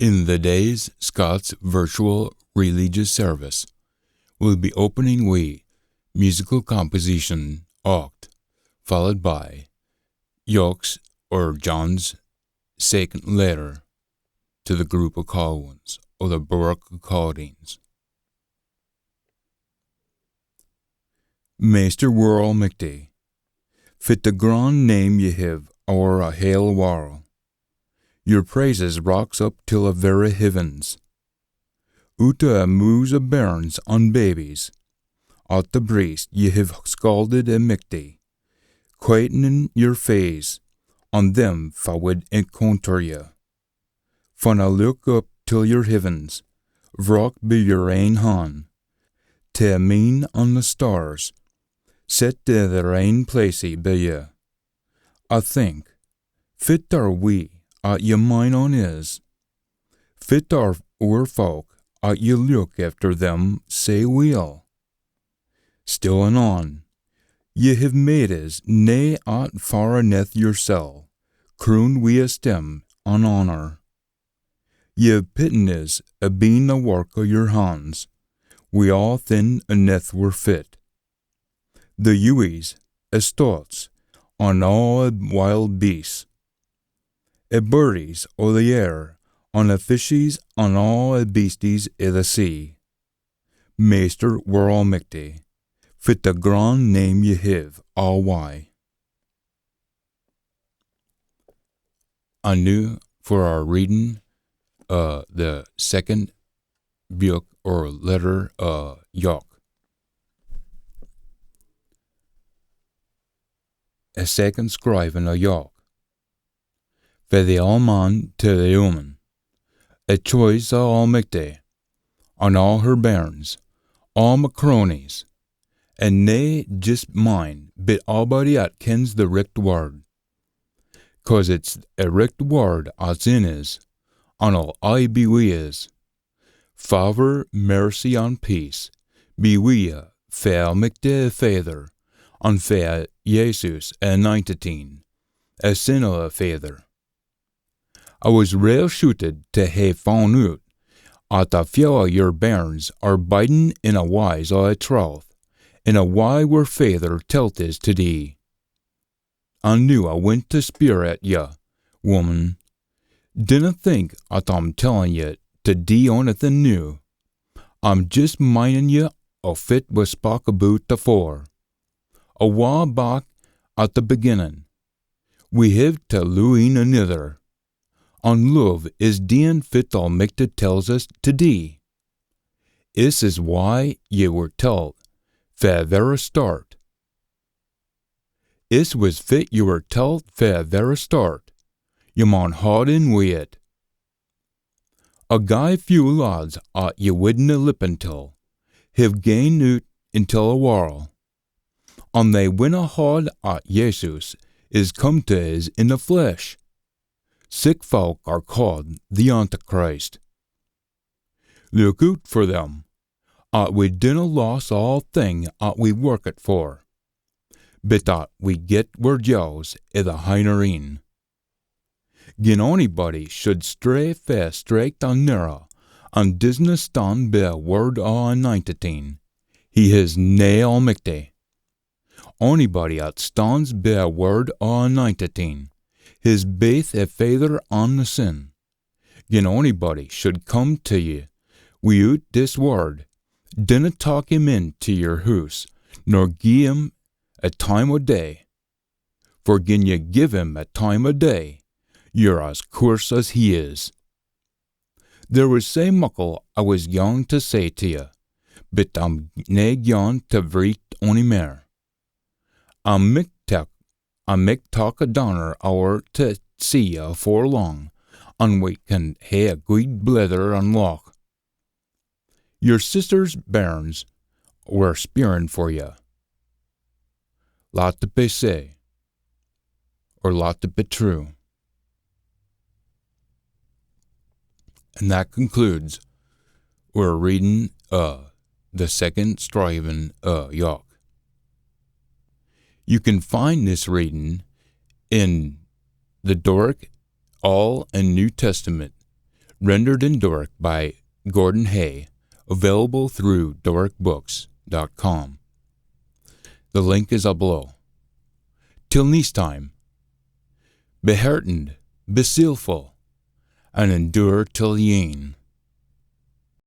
In the day's Scots virtual religious service, we'll be opening with musical composition Oct, followed by Jock's or John's second letter to the group of Colwins or the Baroque accordings. Meester Worrell McDee, fit the grand name ye have o'er a hale warl. Your praises rocks up till a very heavens. Uta a moos a bairns on babies. At the breast ye have scalded a McDee, quietening your face on them fa would encounter ye. Fun a look up till your heavens, vrock be your ain han. Te mean on the stars, set to their ain placey be ye. I think, fit are we, at ye mine on is. Fit are oor folk, at ye look after them, say weel. Still and on, ye have made us, nae at far aneth yoursel, croon we a stem on honour. Ye have pitten us, a been the work o' your hands, we all thin aneth were fit. The ewies, as thoughts, on all wild beasts, a birdies o' the air, on the fishies, on all the beasties i' the sea. Meester Worrell McDee, fit the grand name ye have, all why. Anew for our reading, the second book or letter, Jock. A second scriven a Jock. For the all man to the woman, a choice o' all McDee, on all her bairns, all macronies, and nae just mine, but a'body at kens the richt word. 'Cause it's a richt word as in is, on all I be we is. Favor, mercy, and peace, be we ye, fair McDee Father, on fair Jesus anointed, a sin o' a Father. I was rail shooted to hae found out, at a few o' your bairns are biding in a wise o' a troth, in a why where Father telt is to thee. I knew I went to speer at ye, woman. Dinna think at I'm tellin' ye to dee onything new. I'm just mindin' ye o' fit was spoke aboot afore. A while back at the beginnin', we hev to looing anither. On love is dean fit all McDee tells us to dee. This is why ye were telt, fae vera start. This was fit ye were telt fae vera start. Ye maun haud in wi' it. A guy few lads at ye widna lippen till, hev gane out intil a warl. And they winna haud at Jesus is come to us in the flesh. Sick folk are called the Antichrist. Look out for them, at we dinna loss all thing at we work it for, but at we get word jaws I' the hinereen. Gin onybody should stray fae straight on nera, and disna stand by a word o' anointing, he is nae all McDee. Onybody at stands by a word o' anointing, his baith a Father on the sin. Gin onybody should come to ye without this word, dinna talk him into your hoose, nor gie him a time o' day. For gin ye give him a time o' day, you're as coarse as he is. There was sae muckle I was young to say to ye, but I'm nae young to vreet ony mair. I'm mek talk a donner hour to see ye afore long, and we can hae a guid blether and loch. Your sister's bairns were speerin' for ye. Lat it be say, or lat it be true. And that concludes our reading the second striving Jock. You can find this reading in the Doric Aul and New Testament, rendered in Doric by Gordan Hay, available through doricbooks.com. The link is up below. Till next time, be heartened, be sealful, and endure till the end.